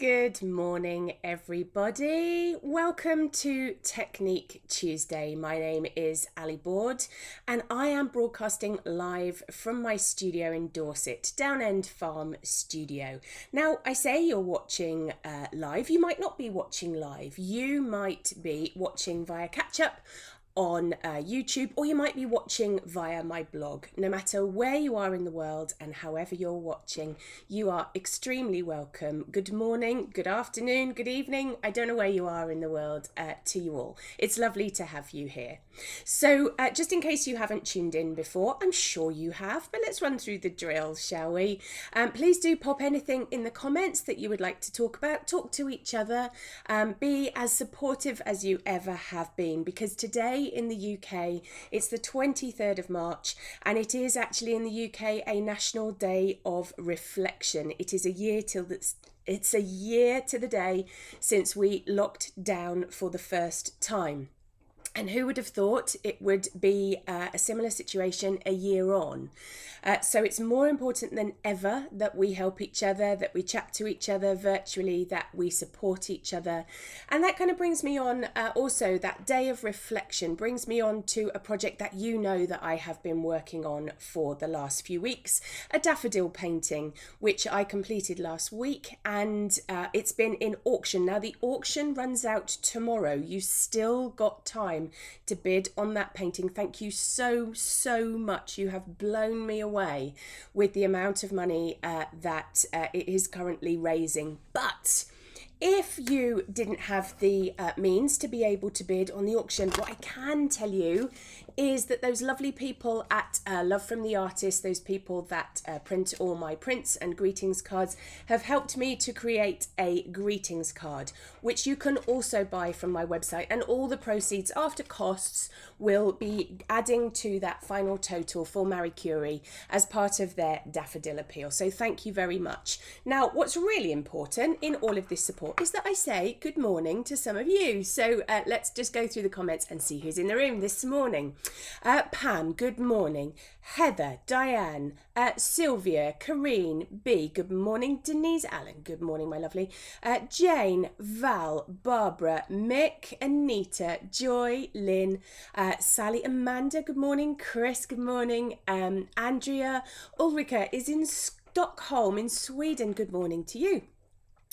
Good morning, everybody. Welcome to Technique Tuesday. My name is Ali Board and I am broadcasting live from my studio in Dorset, Down End Farm Studio. Now, I say you're watching live. You might not be watching live. You might be watching via catch-up on YouTube, or you might be watching via my blog. No matter where you are in the world and however you're watching, you are extremely welcome. Good morning, good afternoon, good evening. I don't know where you are in the world, to you all. It's lovely to have you here. So just in case you haven't tuned in before, I'm sure you have, but let's run through the drill, shall we? Please do pop anything in the comments that you would like to talk about. Talk to each other. Be as supportive as you ever have been, because today in the UK, it's the 23rd of March, and it is actually in the UK a National Day of Reflection. It is a year to the day since we locked down for the first time. And who would have thought it would be a similar situation a year on? So it's more important than ever that we help each other, that we chat to each other virtually, that we support each other. And that kind of brings me on, also that day of reflection brings me on to a project that you know that I have been working on for the last few weeks, a daffodil painting, which I completed last week, and it's been in auction. Now the auction runs out tomorrow. You still got time to bid on that painting. Thank you so much. You have blown me away with the amount of money that it is currently raising. But if you didn't have the means to be able to bid on the auction, what I can tell you is that those lovely people at Love from the Artist, those people that print all my prints and greetings cards, have helped me to create a greetings card, which you can also buy from my website, and all the proceeds after costs will be adding to that final total for Marie Curie as part of their daffodil appeal. So thank you very much. Now, what's really important in all of this support is that I say good morning to some of you. So let's just go through the comments and see who's in the room this morning. Pam, good morning. Heather, Diane, Sylvia, Kareen, B, good morning. Denise Allen, good morning, my lovely. Jane, Val, Barbara, Mick, Anita, Joy, Lynn, Sally, Amanda, good morning. Chris, good morning. Andrea, Ulrika is in Stockholm in Sweden, good morning to you.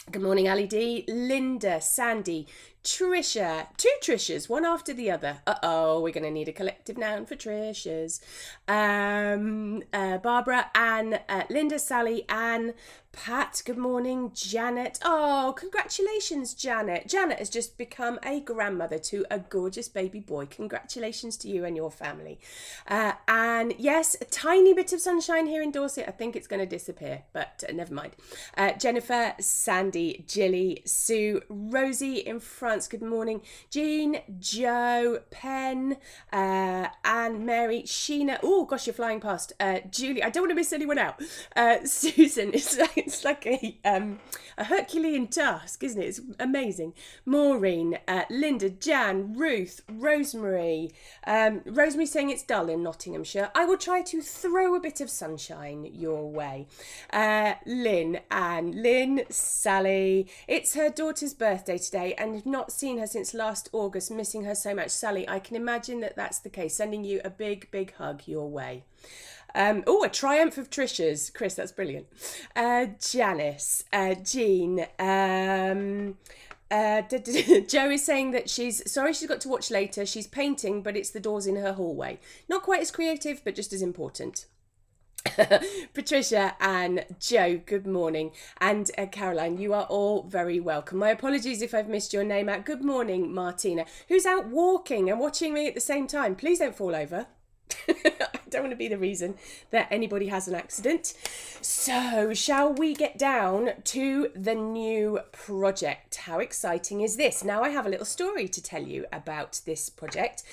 Good morning, Ali D, Linda, Sandy, Trisha, two Trishas, one after the other. We're going to need a collective noun for Trishas. Barbara, Anne, Linda, Sally, Anne, Pat, good morning. Janet, oh, congratulations, Janet. Janet has just become a grandmother to a gorgeous baby boy. Congratulations to you and your family. And yes, a tiny bit of sunshine here in Dorset. I think it's going to disappear, but never mind. Jennifer, Sandy, Jilly, Sue, Rosie in France, good morning. Jean, Joe, Pen, Anne, Mary, Sheena. Oh gosh, you're flying past. Julie, I don't want to miss anyone out. Susan, it's like a Herculean task, isn't it? It's amazing. Maureen, Linda, Jan, Ruth, Rosemary. Rosemary saying it's dull in Nottinghamshire. I will try to throw a bit of sunshine your way. Lynn, Anne, Lynn, Sally. It's her daughter's birthday today, and I've not seen her since last August, missing her so much. Sally, I can imagine that that's the case. Sending you a big hug your way. A triumph of Trisha's. Chris, that's brilliant. Janice, Jean, Joe is saying that she's got to watch later. She's painting, but it's the doors in her hallway. Not quite as creative, but just as important. Patricia and Joe, good morning. And Caroline, you are all very welcome. My apologies if I've missed your name out. Good morning, Martina, who's out walking and watching me at the same time. Please don't fall over. I don't want to be the reason that anybody has an accident. So, shall we get down to the new project? How exciting is this? Now, I have a little story to tell you about this project.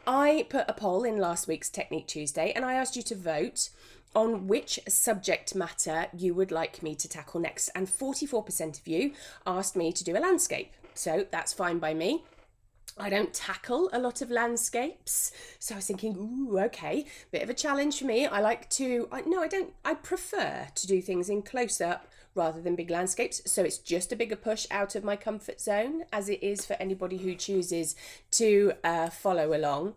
I put a poll in last week's Technique Tuesday, and I asked you to vote on which subject matter you would like me to tackle next. And 44% of you asked me to do a landscape. So, that's fine by me. I don't tackle a lot of landscapes, so I was thinking, ooh, okay, bit of a challenge for me. I prefer to do things in close-up, rather than big landscapes. So it's just a bigger push out of my comfort zone, as it is for anybody who chooses to follow along.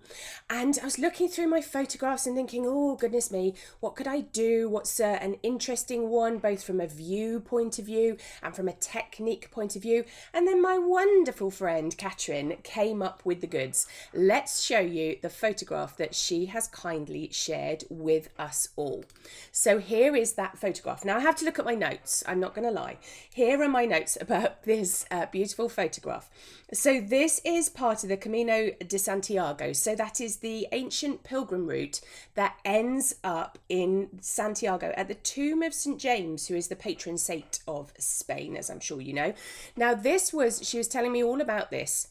And I was looking through my photographs and thinking, oh goodness me, what could I do? What's an interesting one, both from a view point of view and from a technique point of view? And then my wonderful friend Catherine came up with the goods. Let's show you the photograph that she has kindly shared with us all. So here is that photograph. Now I have to look at my notes, I'm not going to lie. Here are my notes about this beautiful photograph. So this is part of the Camino de Santiago. So that is the ancient pilgrim route that ends up in Santiago at the tomb of St. James, who is the patron saint of Spain, as I'm sure you know. Now she was telling me all about this.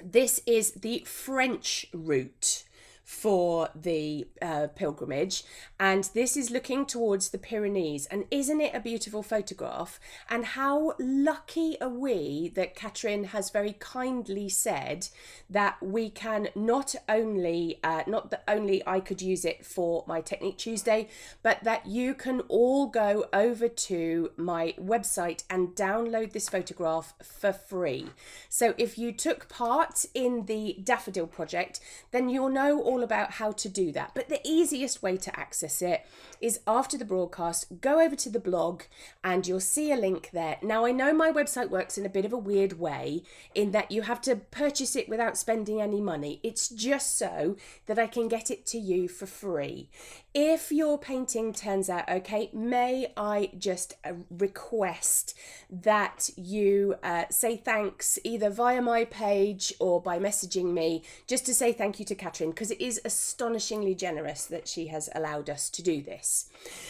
This is the French route for the pilgrimage, and this is looking towards the Pyrenees. And isn't it a beautiful photograph? And how lucky are we that Catherine has very kindly said that we can not that only I could use it for my Technique Tuesday, but that you can all go over to my website and download this photograph for free. So if you took part in the Daffodil project, then you'll know all about how to do that. But the easiest way to access it is after the broadcast, go over to the blog and you'll see a link there. Now I know my website works in a bit of a weird way in that you have to purchase it without spending any money. It's just so that I can get it to you for free. If your painting turns out okay, may I just request that you say thanks either via my page or by messaging me, just to say thank you to Catherine, because it is astonishingly generous that she has allowed us to do this.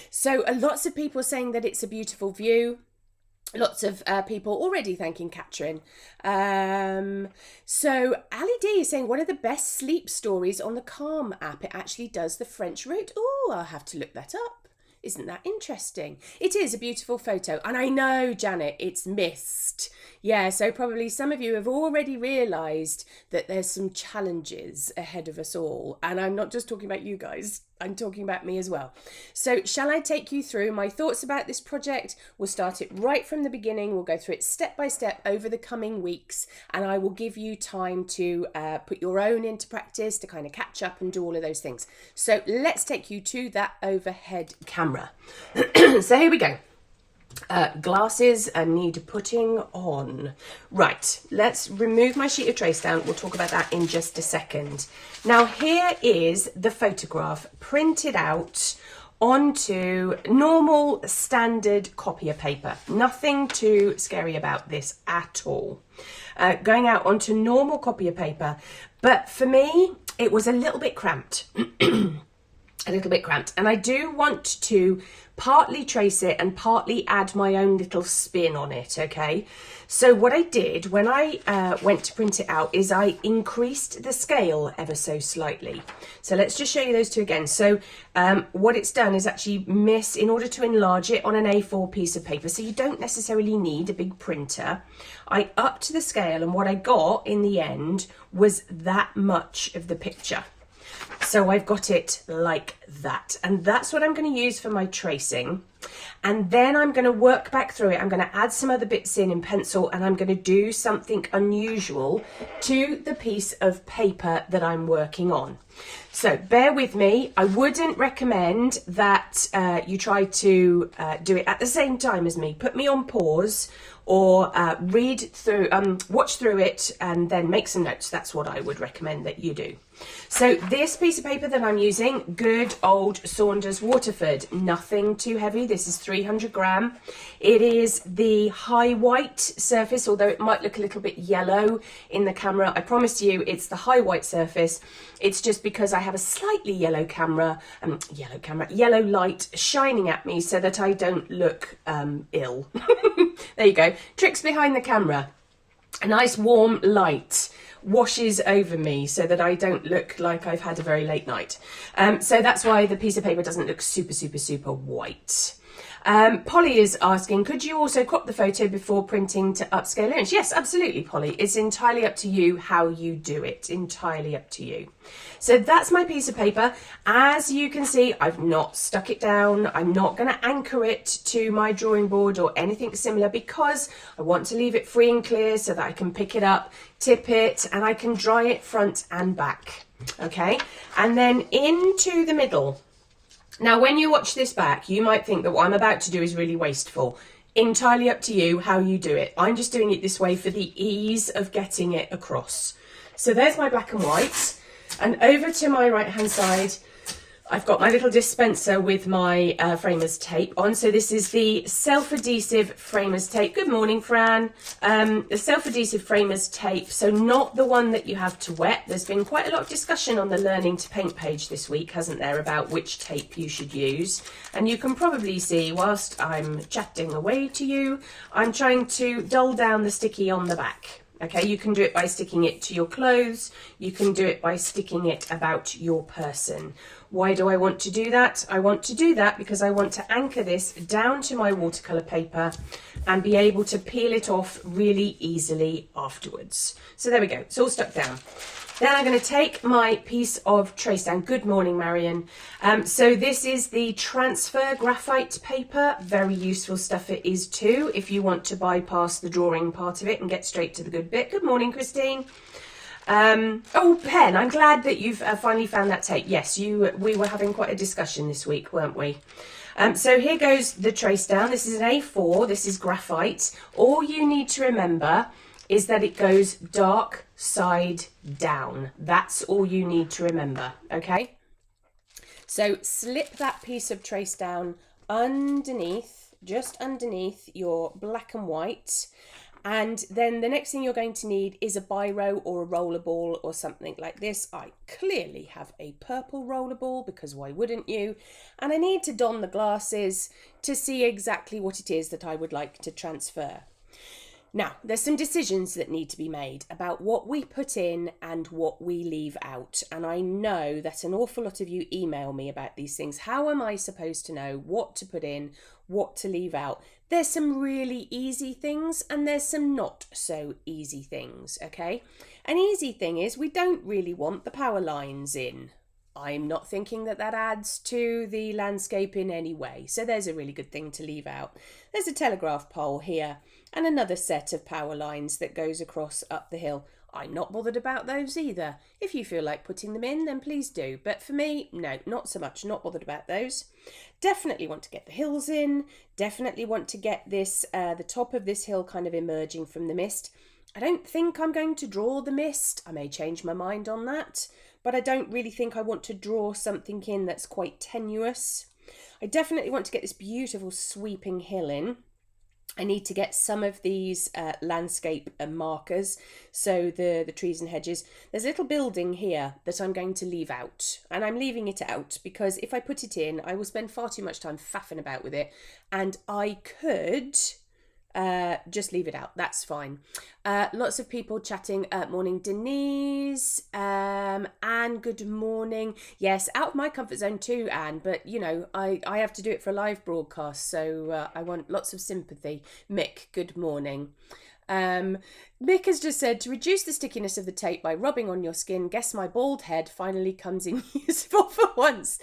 So lots of people saying that it's a beautiful view. Lots of people already thanking Catherine. So Ali D is saying, one of the best sleep stories on the Calm app. It actually does the French route. Oh, I'll have to look that up. Isn't that interesting? It is a beautiful photo. And I know, Janet, it's missed. Yeah, so probably some of you have already realised that there's some challenges ahead of us all. And I'm not just talking about you guys. I'm talking about me as well. So shall I take you through my thoughts about this project? We'll start it right from the beginning. We'll go through it step by step over the coming weeks, and I will give you time to put your own into practice, to kind of catch up and do all of those things. So let's take you to that overhead camera. So here we go. Glasses need putting on. Right, let's remove my sheet of trace down. We'll talk about that in just a second. Now here is the photograph printed out onto normal standard copier paper. Nothing too scary about this at all. Going out onto normal copier paper, but for me it was a little bit cramped. A little bit cramped, and I do want to partly trace it and partly add my own little spin on it. Okay, so what I did when I went to print it out is I increased the scale ever so slightly. So let's just show you those two again. So what it's done is actually in order to enlarge it on an A4 piece of paper, so you don't necessarily need a big printer, I upped the scale, and what I got in the end was that much of the picture. So I've got it like that, and that's what I'm going to use for my tracing. And then I'm going to work back through it. I'm going to add some other bits in pencil, and I'm going to do something unusual to the piece of paper that I'm working on. So bear with me. I wouldn't recommend that you try to do it at the same time as me. Put me on pause, or watch through it and then make some notes. That's what I would recommend that you do. So this piece of paper that I'm using, good old Saunders Waterford, nothing too heavy. This is 300 gram. It is the high white surface, although it might look a little bit yellow in the camera. I promise you it's the high white surface. It's just because I have a slightly yellow light shining at me so that I don't look ill. There you go. Tricks behind the camera. A nice warm light washes over me so that I don't look like I've had a very late night. So that's why the piece of paper doesn't look super, super, super white. Polly is asking, could you also crop the photo before printing to upscale image? Yes, absolutely, Polly. It's entirely up to you how you do it. Entirely up to you. So that's my piece of paper. As you can see, I've not stuck it down. I'm not going to anchor it to my drawing board or anything similar because I want to leave it free and clear so that I can pick it up, tip it, and I can dry it front and back. Okay, and then into the middle. Now, when you watch this back, you might think that what I'm about to do is really wasteful. Entirely up to you how you do it. I'm just doing it this way for the ease of getting it across. So there's my black and white. And over to my right-hand side, I've got my little dispenser with my framer's tape on. So this is the self-adhesive framer's tape. Good morning, Fran. The self-adhesive framer's tape. So not the one that you have to wet. There's been quite a lot of discussion on the Learning to Paint page this week, hasn't there, about which tape you should use. And you can probably see, whilst I'm chatting away to you, I'm trying to dull down the sticky on the back. Okay, you can do it by sticking it to your clothes. You can do it by sticking it about your person. Why do I want to do that? I want to do that because I want to anchor this down to my watercolour paper and be able to peel it off really easily afterwards. So there we go, it's all stuck down. Then I'm going to take my piece of trace down. Good morning, Marion. So this is the transfer graphite paper. Very useful stuff it is too, if you want to bypass the drawing part of it and get straight to the good bit. Good morning, Christine. Oh, Pen, I'm glad that you've finally found that tape. Yes, we were having quite a discussion this week, weren't we? So here goes the trace down. This is an A4, this is graphite. All you need to remember is that it goes dark side down. That's all you need to remember, okay? So slip that piece of trace down underneath, just underneath your black and white. And then the next thing you're going to need is a biro or a roller ball or something like this. I clearly have a purple roller ball because why wouldn't you? And I need to don the glasses to see exactly what it is that I would like to transfer. Now, there's some decisions that need to be made about what we put in and what we leave out. And I know that an awful lot of you email me about these things. How am I supposed to know what to put in, what to leave out? There's some really easy things and there's some not so easy things, okay? An easy thing is we don't really want the power lines in. I'm not thinking that that adds to the landscape in any way. So there's a really good thing to leave out. There's a telegraph pole here and another set of power lines that goes across up the hill. I'm not bothered about those either. If you feel like putting them in, then please do. But for me, no, not so much. Not bothered about those. Definitely want to get the hills in. Definitely want to get this, the top of this hill kind of emerging from the mist. I don't think I'm going to draw the mist. I may change my mind on that. But I don't really think I want to draw something in that's quite tenuous. I definitely want to get this beautiful sweeping hill in. I need to get some of these landscape markers, so the trees and hedges. There's a little building here that I'm going to leave out, and I'm leaving it out because if I put it in, I will spend far too much time faffing about with it, and I could just leave it out. That's fine. Lots of people chatting. Morning, Denise. Anne, good morning. Yes, out of my comfort zone too, Anne, but you know, I have to do it for a live broadcast, so I want lots of sympathy. Mick, good morning. Mick has just said, to reduce the stickiness of the tape by rubbing on your skin, guess my bald head finally comes in useful for once.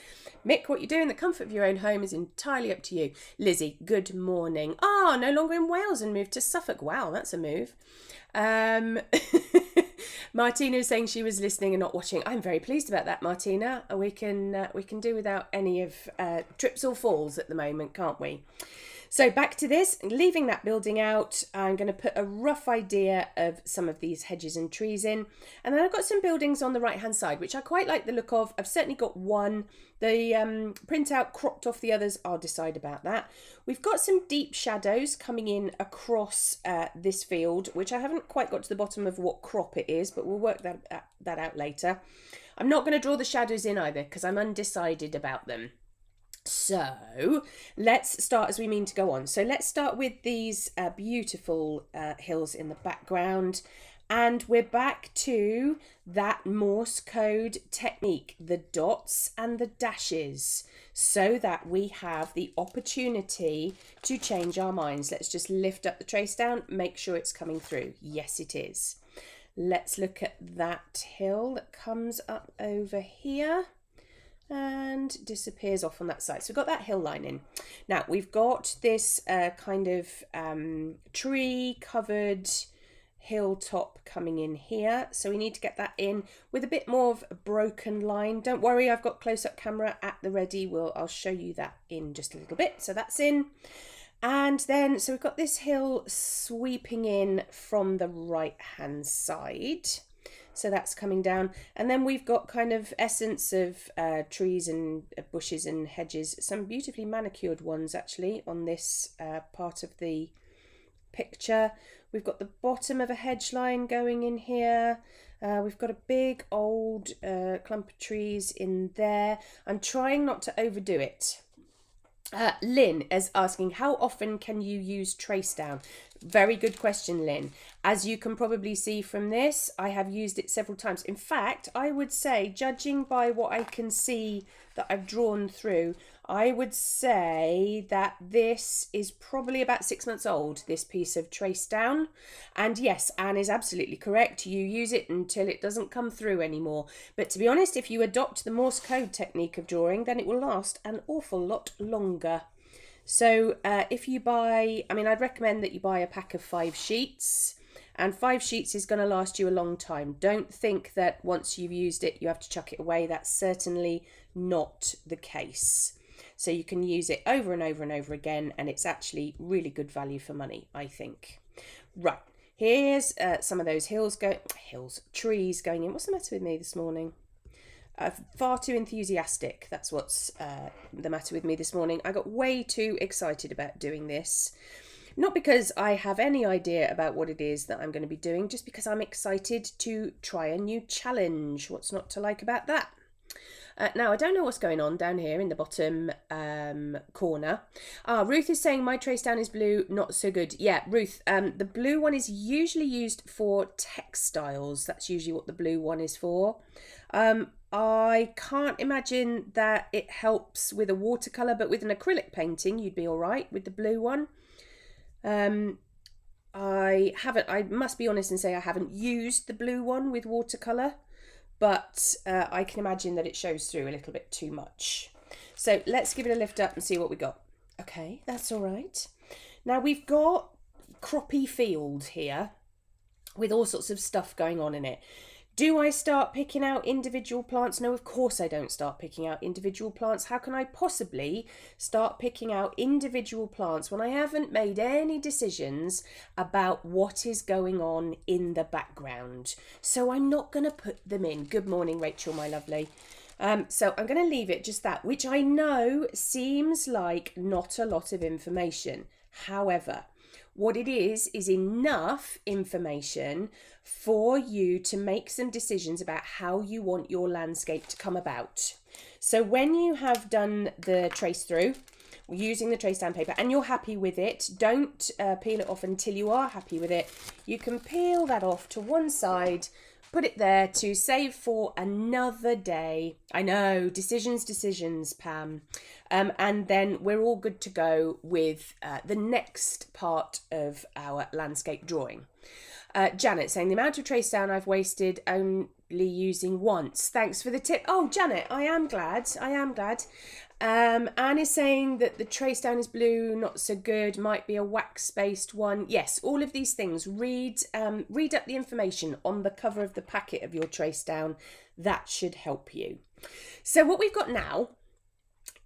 Mick, what you do in the comfort of your own home is entirely up to you. Lizzie, good morning. Ah, no longer in Wales and moved to Suffolk. Wow, that's a move. Martina is saying she was listening and not watching. I'm very pleased about that, Martina. We can do without any of trips or falls at the moment, can't we? So back to this, leaving that building out, I'm going to put a rough idea of some of these hedges and trees in. And then I've got some buildings on the right-hand side, which I quite like the look of. I've certainly got one. The printout cropped off the others, I'll decide about that. We've got some deep shadows coming in across this field, which I haven't quite got to the bottom of what crop it is, but we'll work that out later. I'm not going to draw the shadows in either because I'm undecided about them. So let's start as we mean to go on. So let's start with these beautiful hills in the background. And we're back to that Morse code technique, the dots and the dashes, so that we have the opportunity to change our minds. Let's just lift up the trace down, make sure it's coming through. Yes, it is. Let's look at that hill that comes up over here and disappears off on that side. So we've got that hill line in. Now we've got this kind of tree covered hilltop coming in here, so we need to get that in with a bit more of a broken line. Don't worry, I've got close-up camera at the ready. I'll show you that in just a little bit. So that's in. And then, so we've got this hill sweeping in from the right-hand side. So that's coming down. And then we've got kind of essence of trees and bushes and hedges. Some beautifully manicured ones, actually, on this part of the picture. We've got the bottom of a hedge line going in here. We've got a big old clump of trees in there. I'm trying not to overdo it. Lynn is asking, how often can you use trace down? Very good question, Lynn. As you can probably see from this, I have used it several times. In fact, I would say, judging by what I can see that I've drawn through, I would say that this is probably about 6 months old, this piece of trace down. And yes, Anne is absolutely correct. You use it until it doesn't come through anymore. But to be honest, if you adopt the Morse code technique of drawing, then it will last an awful lot longer. So if you buy, I'd recommend that you buy a pack of 5 sheets. And 5 sheets is going to last you a long time. Don't think that once you've used it, you have to chuck it away. That's certainly not the case. So you can use it over and over and over again, and it's actually really good value for money, I think. Right, here's some of those trees going in. What's the matter with me this morning? Far too enthusiastic. That's what's the matter with me this morning. I got way too excited about doing this. Not because I have any idea about what it is that I'm going to be doing, just because I'm excited to try a new challenge. What's not to like about that? Now, I don't know what's going on down here in the bottom corner. Ruth is saying my trace down is blue, not so good. Yeah, Ruth, the blue one is usually used for textiles. That's usually what the blue one is for. I can't imagine that it helps with a watercolour, but with an acrylic painting, you'd be all right with the blue one. I must be honest and say I haven't used the blue one with watercolour, but I can imagine that it shows through a little bit too much. So let's give it a lift up and see what we got. Okay, that's all right. Now we've got croppy field here with all sorts of stuff going on in it. Do I start picking out individual plants? No, of course I don't start picking out individual plants. How can I possibly start picking out individual plants when I haven't made any decisions about what is going on in the background? So I'm not going to put them in. Good morning, Rachel, my lovely. So I'm going to leave it just that, which I know seems like not a lot of information. However, what it is enough information for you to make some decisions about how you want your landscape to come about. So when you have done the trace through using the trace down paper and you're happy with it, don't peel it off until you are happy with it. You can peel that off to one side, put it there to save for another day. I know, decisions, Pam. And then we're all good to go with the next part of our landscape drawing. Janet saying the amount of trace down I've wasted only using once. Thanks for the tip. Oh, Janet, I am glad. Anne is saying that the trace down is blue, not so good, might be a wax-based one. Yes, all of these things. Read up the information on the cover of the packet of your trace down. That should help you. So what we've got now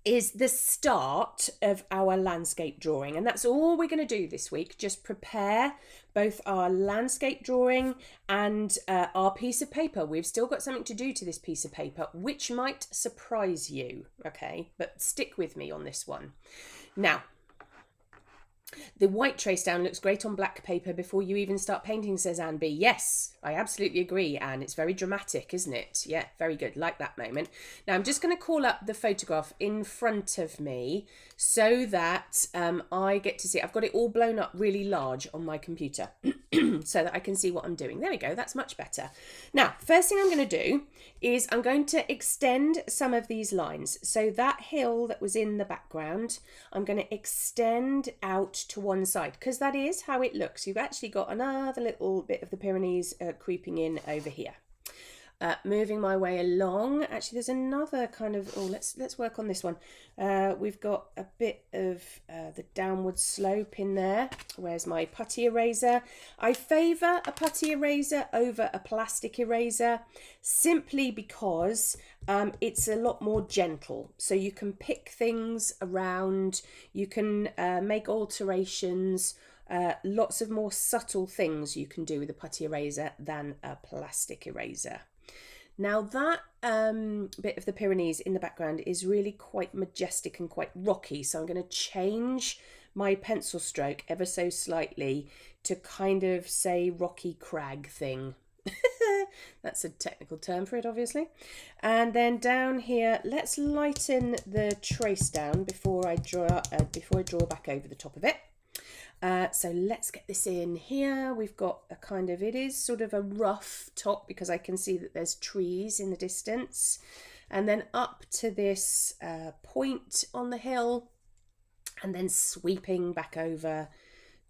is the start of our landscape drawing, and that's all we're going to do this week. Just prepare both our landscape drawing and our piece of paper. We've still got something to do to this piece of paper, which might surprise you, okay? But stick with me on this one. Now, The white trace down looks great on black paper before you even start painting, says Anne B. Yes, I absolutely agree, Anne. It's very dramatic, isn't it? Yeah, very good. Like that moment. Now I'm just going to call up the photograph in front of me so that I get to see. I've got it all blown up really large on my computer so that I can see what I'm doing. There we go. That's much better. Now, first thing I'm going to do is I'm going to extend some of these lines. So that hill that was in the background, I'm going to extend out to one side because that is how it looks. You've actually got another little bit of the Pyrenees creeping in over here. Moving my way along, actually there's another kind of, let's work on this one. We've got a bit of the downward slope in there. Where's my putty eraser? I favour a putty eraser over a plastic eraser simply because it's a lot more gentle. So you can pick things around, you can make alterations, lots of more subtle things you can do with a putty eraser than a plastic eraser. Now that bit of the Pyrenees in the background is really quite majestic and quite rocky, so I'm going to change my pencil stroke ever so slightly to kind of say rocky crag thing. That's a technical term for it, obviously. And then down here, let's lighten the trace down before I draw back over the top of it. So let's get this in here. We've got a kind of, it is sort of a rough top because I can see that there's trees in the distance. And then up to this point on the hill and then sweeping back over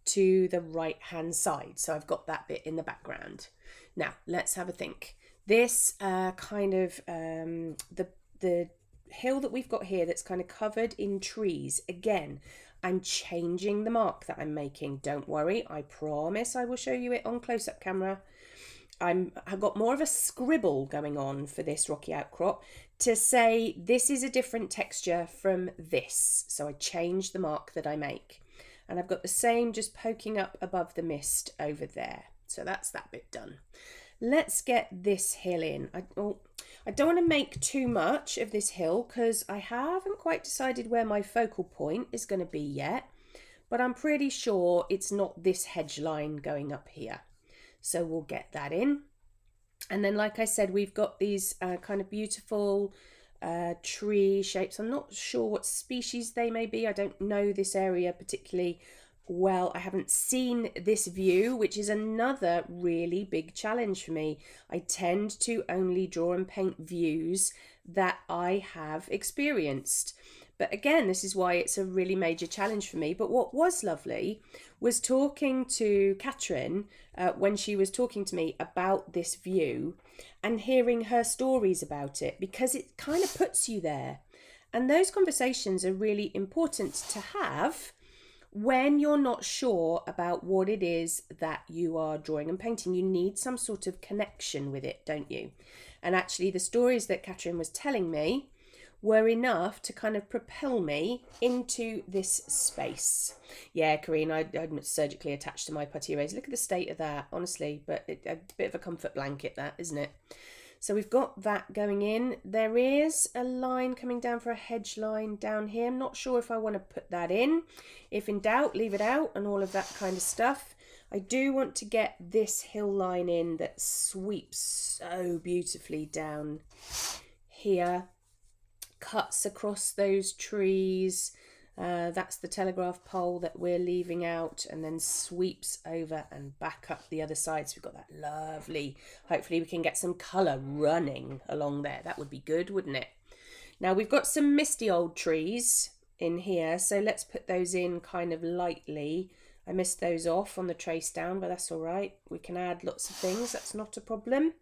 to the right hand side. So I've got that bit in the background. Now let's have a think. This kind of, the hill that we've got here that's kind of covered in trees, again, I'm changing the mark that I'm making. Don't worry, I promise I will show you it on close-up camera. I've got more of a scribble going on for this rocky outcrop to say this is a different texture from this. So I change the mark that I make. And I've got the same just poking up above the mist over there. So that's that bit done. Let's get this hill in. I don't want to make too much of this hill because I haven't quite decided where my focal point is going to be yet, but I'm pretty sure it's not this hedge line going up here. So we'll get that in. And then, like I said, we've got these kind of beautiful tree shapes. I'm not sure what species they may be. I don't know this area particularly well. I haven't seen this view, which is another really big challenge for me. I tend to only draw and paint views that I have experienced. But again, this is why it's a really major challenge for me. But what was lovely was talking to Catherine when she was talking to me about this view and hearing her stories about it, because it kind of puts you there. And those conversations are really important to have when you're not sure about what it is that you are drawing and painting. You need some sort of connection with it, don't you? And actually the stories that Catherine was telling me were enough to kind of propel me into this space. Yeah, Corinne, I'm surgically attached to my putty eraser. Look at the state of that, honestly, but a bit of a comfort blanket, that, isn't it? So we've got that going in. There is a line coming down for a hedge line down here. I'm not sure if I want to put that in. If in doubt, leave it out and all of that kind of stuff. I do want to get this hill line in that sweeps so beautifully down here, cuts across those trees. That's the telegraph pole that we're leaving out, and then sweeps over and back up the other side. So we've got that lovely, hopefully we can get some colour running along there. That would be good, wouldn't it? Now we've got some misty old trees in here, so let's put those in kind of lightly. I missed those off on the trace down, but that's all right. We can add lots of things, that's not a problem.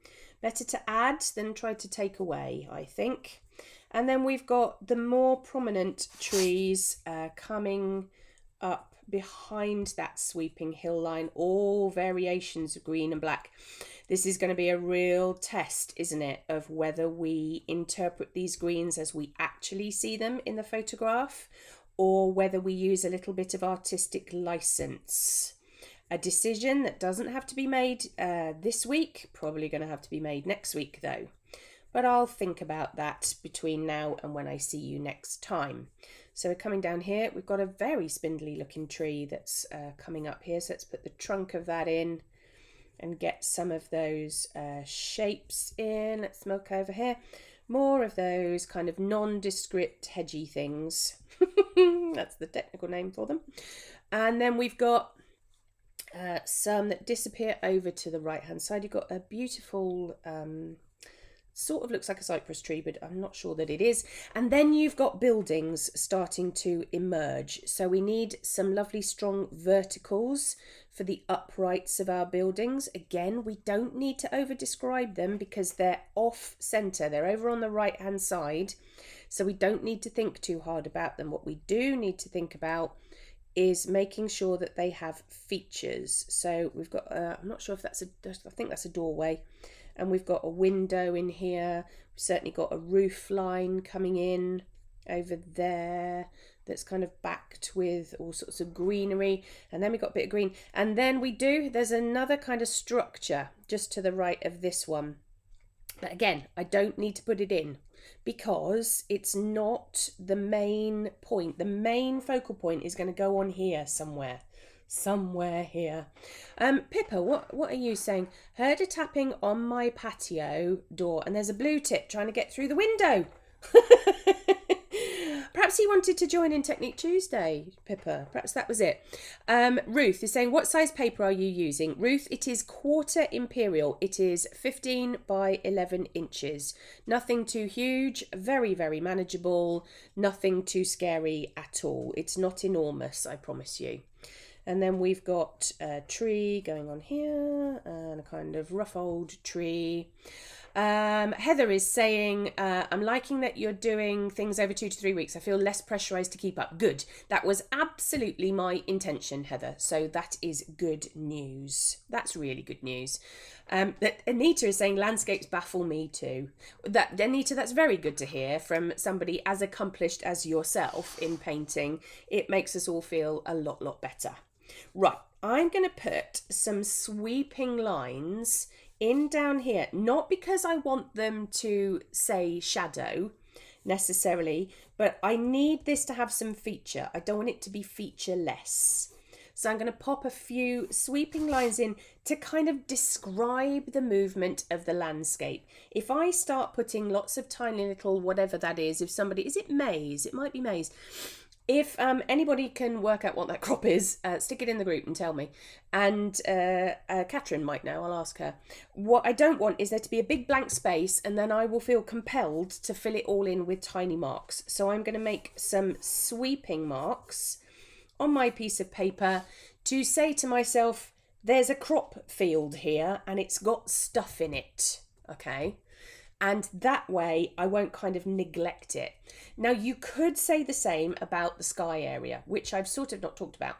Better to add than try to take away, I think. And then we've got the more prominent trees coming up behind that sweeping hill line, all variations of green and black. This is going to be a real test, isn't it, of whether we interpret these greens as we actually see them in the photograph, or whether we use a little bit of artistic license. A decision that doesn't have to be made this week, probably going to have to be made next week though. but I'll think about that between now and when I see you next time. So we're coming down here. We've got a very spindly looking tree that's coming up here. So let's put the trunk of that in and get some of those shapes in. Let's milk over here. More of those kind of nondescript hedgy things. That's the technical name for them. And then we've got some that disappear over to the right hand side. You've got a beautiful sort of looks like a cypress tree, but I'm not sure that it is. And then you've got buildings starting to emerge. So we need some lovely strong verticals for the uprights of our buildings. Again, we don't need to over describe them because they're off center. They're over on the right hand side. So we don't need to think too hard about them. What we do need to think about is making sure that they have features. So we've got, I'm not sure if that's I think that's a doorway. And we've got a window in here. We've certainly got a roof line coming in over there that's kind of backed with all sorts of greenery. And then we've got a bit of green. And then there's another kind of structure just to the right of this one. But again, I don't need to put it in because it's not the main point. The main focal point is going to go on here somewhere here. Pippa, what are you saying? Heard a tapping on my patio door and there's a blue tip trying to get through the window. Perhaps he wanted to join in Technique Tuesday, Pippa. Perhaps that was it. Ruth is saying, what size paper are you using? Ruth, it is quarter imperial. It is 15 by 11 inches. Nothing too huge, very, very manageable. Nothing too scary at all. It's not enormous, I promise you. And then we've got a tree going on here and a kind of rough old tree. Heather is saying, I'm liking that you're doing things over 2 to 3 weeks. I feel less pressurized to keep up. Good. That was absolutely my intention, Heather. So that is good news. That's really good news. Anita is saying landscapes baffle me too. Anita, that's very good to hear from somebody as accomplished as yourself in painting. It makes us all feel a lot better. Right, I'm going to put some sweeping lines in down here, not because I want them to say shadow necessarily, but I need this to have some feature. I don't want it to be featureless. So I'm going to pop a few sweeping lines in to kind of describe the movement of the landscape. If I start putting lots of tiny little whatever that is, is it maize? It might be maize. If anybody can work out what that crop is, stick it in the group and tell me. And Catherine might know, I'll ask her. What I don't want is there to be a big blank space and then I will feel compelled to fill it all in with tiny marks. So I'm going to make some sweeping marks on my piece of paper to say to myself, there's a crop field here and it's got stuff in it, okay? And that way I won't kind of neglect it. Now you could say the same about the sky area, which I've sort of not talked about.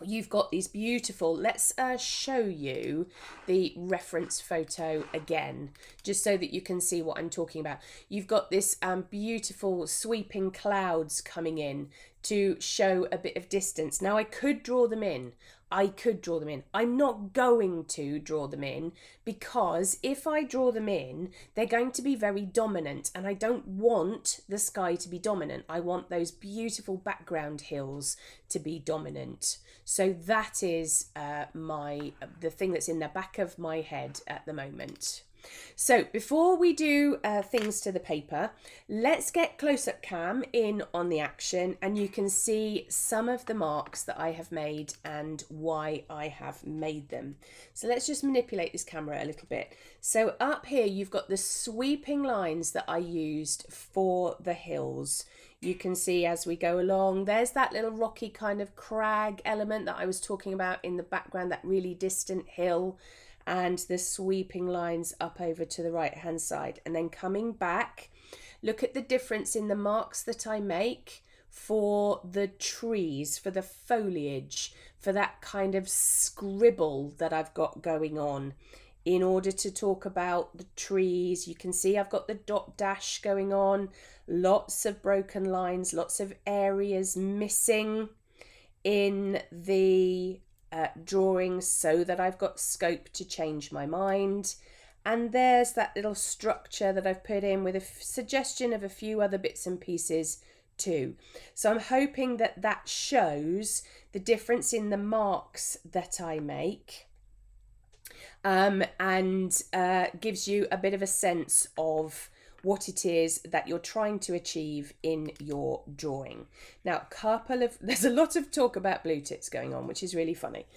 You've got these beautiful, let's show you the reference photo again, just so that you can see what I'm talking about. You've got this beautiful sweeping clouds coming in to show a bit of distance. Now I could draw them in. I'm not going to draw them in because if I draw them in, they're going to be very dominant and I don't want the sky to be dominant. I want those beautiful background hills to be dominant. So that is the thing that's in the back of my head at the moment. So before we do things to the paper, let's get close-up cam in on the action and you can see some of the marks that I have made and why I have made them. So let's just manipulate this camera a little bit. So up here you've got the sweeping lines that I used for the hills. You can see as we go along, there's that little rocky kind of crag element that I was talking about in the background, that really distant hill. And the sweeping lines up over to the right hand side, and then coming back, look at the difference in the marks that I make for the trees, for the foliage, for that kind of scribble that I've got going on in order to talk about the trees. You can see I've got the dot dash going on, lots of broken lines, lots of areas missing in the drawings so that I've got scope to change my mind. And there's that little structure that I've put in with a suggestion of a few other bits and pieces too. So I'm hoping that that shows the difference in the marks that I make, and gives you a bit of a sense of what it is that you're trying to achieve in your drawing. Now, there's a lot of talk about blue ticks going on, which is really funny.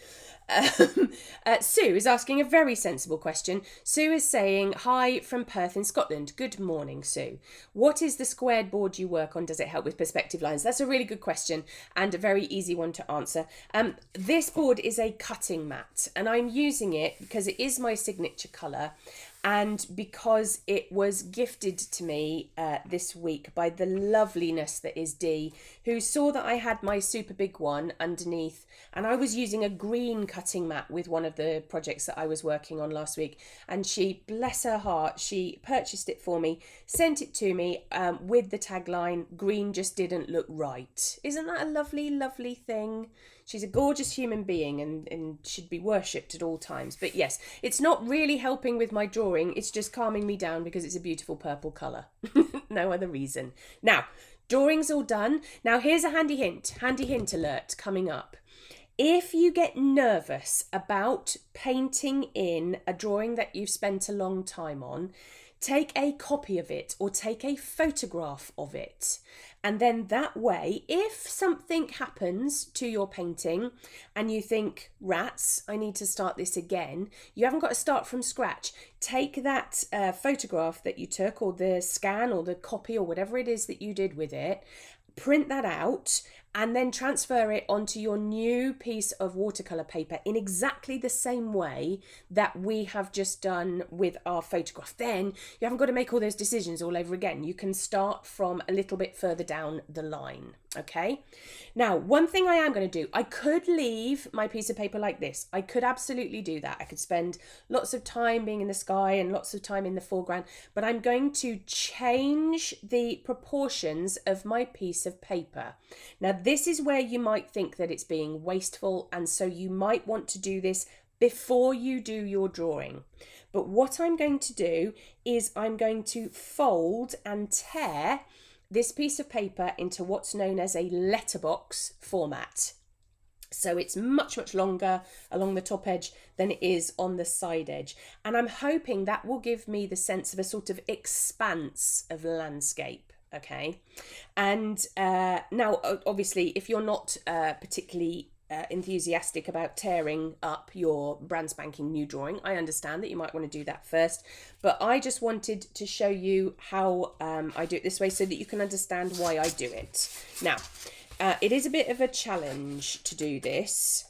Sue is asking a very sensible question. Sue is saying, hi from Perth in Scotland. Good morning, Sue. What is the squared board you work on? Does it help with perspective lines? That's a really good question and a very easy one to answer. This board is a cutting mat, and I'm using it because it is my signature colour, and because it was gifted to me this week by the loveliness that is Dee, who saw that I had my super big one underneath, and I was using a green cutting mat with one of the projects that I was working on last week, and she, bless her heart, she purchased it for me, sent it to me with the tagline, green just didn't look right. Isn't that a lovely, lovely thing? She's a gorgeous human being and should be worshipped at all times. But yes, it's not really helping with my drawing. It's just calming me down because it's a beautiful purple colour. No other reason. Now, drawing's all done. Now, here's a handy hint alert coming up. If you get nervous about painting in a drawing that you've spent a long time on, take a copy of it or take a photograph of it. And then that way, if something happens to your painting and you think, rats, I need to start this again, you haven't got to start from scratch. Take that photograph that you took, or the scan or the copy or whatever it is that you did with it, print that out and then transfer it onto your new piece of watercolour paper in exactly the same way that we have just done with our photograph. Then you haven't got to make all those decisions all over again. You can start from a little bit further down the line, okay? Now, one thing I am going to do, I could leave my piece of paper like this. I could absolutely do that. I could spend lots of time being in the sky and lots of time in the foreground, but I'm going to change the proportions of my piece of paper. Now, this is where you might think that it's being wasteful, and so you might want to do this before you do your drawing. But what I'm going to do is I'm going to fold and tear this piece of paper into what's known as a letterbox format. So it's much, much longer along the top edge than it is on the side edge. And I'm hoping that will give me the sense of a sort of expanse of landscape. Okay, and now obviously if you're not particularly enthusiastic about tearing up your brand spanking new drawing, I understand that you might want to do that first, but I just wanted to show you how I do it this way so that you can understand why I do it. Now, it is a bit of a challenge to do this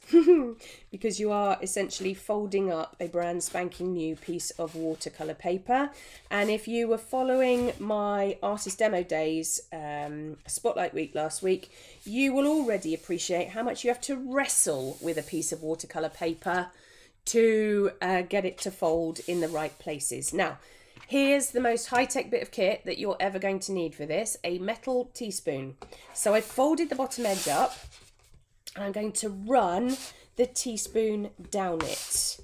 because you are essentially folding up a brand spanking new piece of watercolour paper. And if you were following my Artist Demo Days Spotlight Week last week, you will already appreciate how much you have to wrestle with a piece of watercolour paper to get it to fold in the right places. Now, here's the most high-tech bit of kit that you're ever going to need for this, a metal teaspoon. So I folded the bottom edge up, and I'm going to run the teaspoon down it.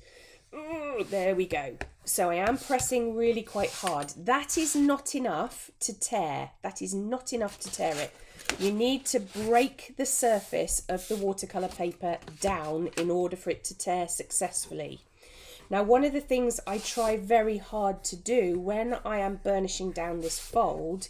Ooh, there we go. So I am pressing really quite hard. That is not enough to tear. That is not enough to tear it. You need to break the surface of the watercolour paper down in order for it to tear successfully. Now, one of the things I try very hard to do when I am burnishing down this fold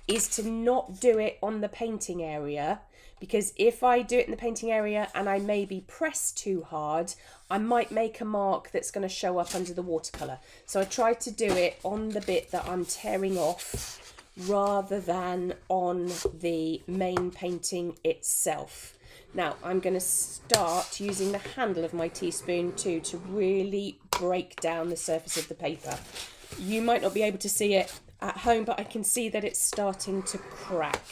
is to not do it on the painting area, because if I do it in the painting area and I maybe press too hard, I might make a mark that's going to show up under the watercolour. So I try to do it on the bit that I'm tearing off rather than on the main painting itself. Now, I'm going to start using the handle of my teaspoon too to really break down the surface of the paper. You might not be able to see it at home, but I can see that it's starting to crack.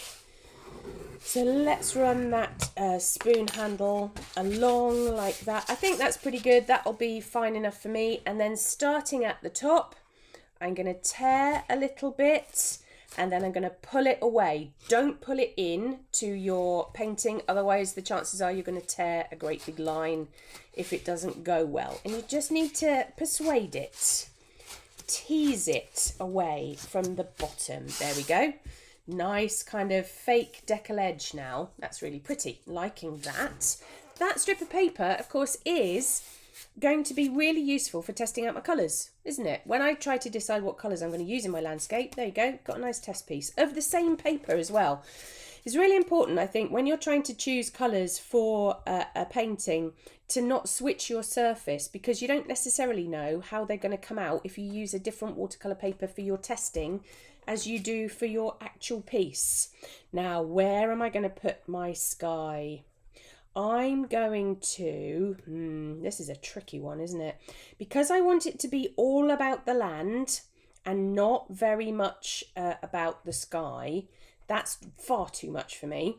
So let's run that spoon handle along like that. I think that's pretty good. That'll be fine enough for me. And then starting at the top, I'm going to tear a little bit, and then I'm going to pull it away. Don't pull it in to your painting, otherwise the chances are you're going to tear a great big line if it doesn't go well. And you just need to persuade it. tease it away from the bottom. There we go. Nice kind of fake decal edge now. That's really pretty. Liking that. That strip of paper, of course, is going to be really useful for testing out my colours, isn't it? When I try to decide what colours I'm going to use in my landscape, there you go, got a nice test piece of the same paper as well. It's really important, I think, when you're trying to choose colours for a painting, to not switch your surface, because you don't necessarily know how they're going to come out if you use a different watercolour paper for your testing as you do for your actual piece. Now, where am I going to put my sky? I'm going to, this is a tricky one, isn't it? Because I want it to be all about the land and not very much about the sky. That's far too much for me.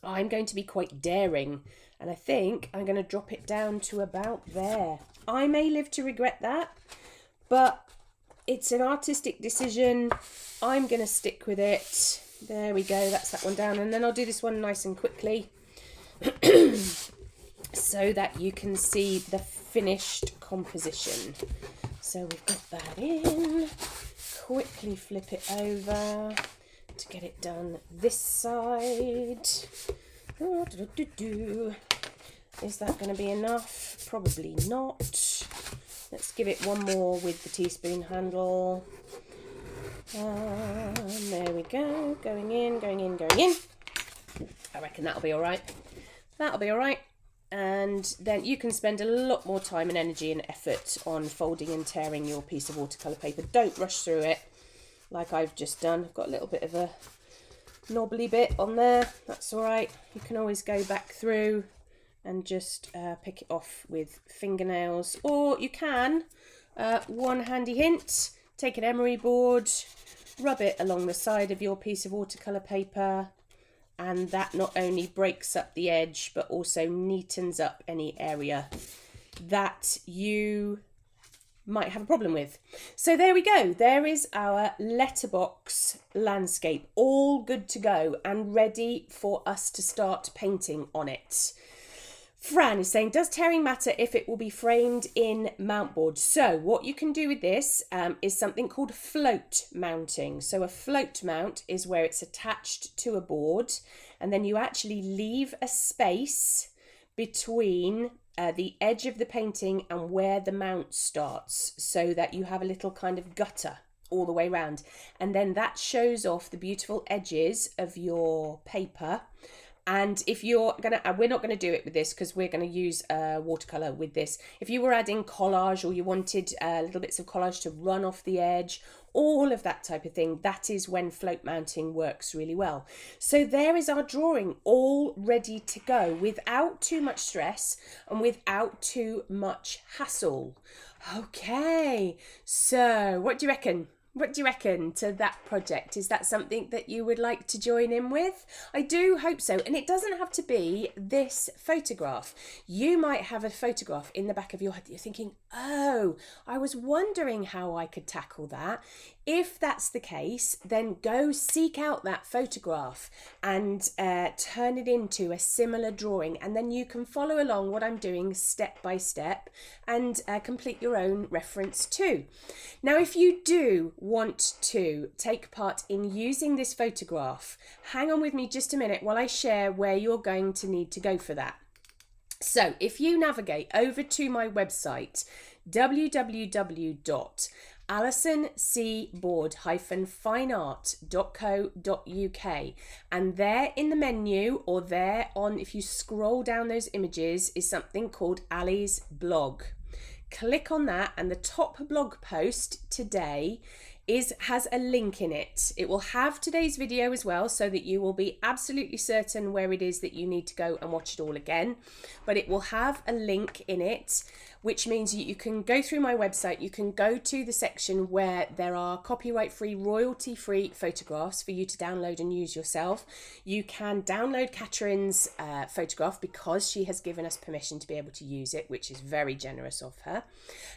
I'm going to be quite daring, and I think I'm going to drop it down to about there. I may live to regret that, but it's an artistic decision. I'm going to stick with it. There we go, that's that one down, and then I'll do this one nice and quickly so that you can see the finished composition. So we've got that in. Quickly flip it over to get it done this side. Is that going to be enough? Probably not. Let's give it one more with the teaspoon handle. There we go. Going in, going in, going in. I reckon that'll be all right. That'll be all right. And then you can spend a lot more time and energy and effort on folding and tearing your piece of watercolour paper. Don't rush through it like I've just done. I've got a little bit of a knobbly bit on there. That's all right. You can always go back through and just pick it off with fingernails. Or you can, one handy hint, take an emery board, rub it along the side of your piece of watercolour paper, and that not only breaks up the edge but also neatens up any area that you might have a problem with. So there we go. There is our letterbox landscape, all good to go and ready for us to start painting on it. Fran is saying, does tearing matter if it will be framed in mount board? So what you can do with this is something called float mounting. So a float mount is where it's attached to a board, and then you actually leave a space between the edge of the painting and where the mount starts, so that you have a little kind of gutter all the way around, and then that shows off the beautiful edges of your paper. And if you're gonna, we're not gonna do it with this because we're gonna use watercolor with this. If you were adding collage, or you wanted little bits of collage to run off the edge, all of that type of thing, that is when float mounting works really well. So there is our drawing all ready to go without too much stress and without too much hassle. Okay, so what do you reckon? What do you reckon to that project? Is that something that you would like to join in with? I do hope so. And it doesn't have to be this photograph. You might have a photograph in the back of your head that you're thinking, oh, I was wondering how I could tackle that. If that's the case, then go seek out that photograph and turn it into a similar drawing. And then you can follow along what I'm doing step by step and complete your own reference too. Now, if you do want to take part in using this photograph, hang on with me just a minute while I share where you're going to need to go for that. So if you navigate over to my website, www.alisoncboard-fineart.co.uk, and there in the menu, or there on, if you scroll down those images, is something called Ali's blog. Click on that, and the top blog post today has a link in it. It will have today's video as well, so that you will be absolutely certain where it is that you need to go and watch it all again. But it will have a link in it, which means you can go through my website, you can go to the section where there are copyright-free, royalty-free photographs for you to download and use yourself. You can download Catherine's photograph because she has given us permission to be able to use it, which is very generous of her.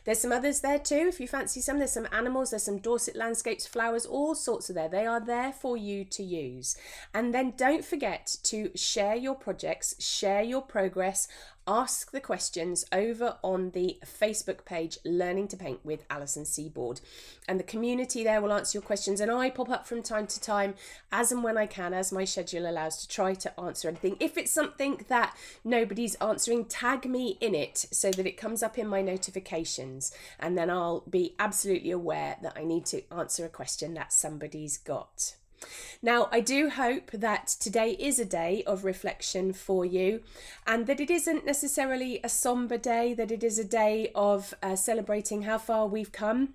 There's some others there too, if you fancy some. There's some animals, there's some Dorset landscapes, flowers, all sorts of there. They are there for you to use. And then don't forget to share your projects, share your progress. ask the questions over on the Facebook page Learning to Paint with Alison Seaboard, and the community there will answer your questions, and I pop up from time to time as and when I can, as my schedule allows, to try to answer anything. If it's something that nobody's answering, tag me in it so that it comes up in my notifications, and then I'll be absolutely aware that I need to answer a question that somebody's got. Now, I do hope that today is a day of reflection for you, and that it isn't necessarily a somber day, that it is a day of celebrating how far we've come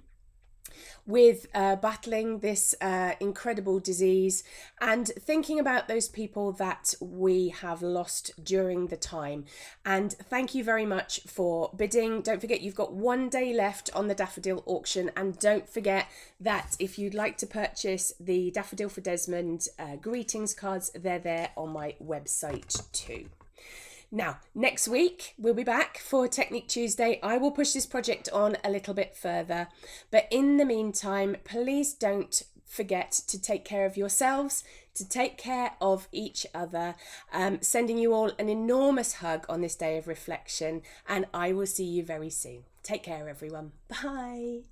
with battling this incredible disease, and thinking about those people that we have lost during the time. And thank you very much for bidding. Don't forget, you've got 1 day left on the daffodil auction, and don't forget that if you'd like to purchase the Daffodil for Desmond greetings cards, they're there on my website too. Now, next week, we'll be back for Technique Tuesday. I will push this project on a little bit further. But in the meantime, please don't forget to take care of yourselves, to take care of each other. Sending you all an enormous hug on this day of reflection, and I will see you very soon. Take care, everyone. Bye.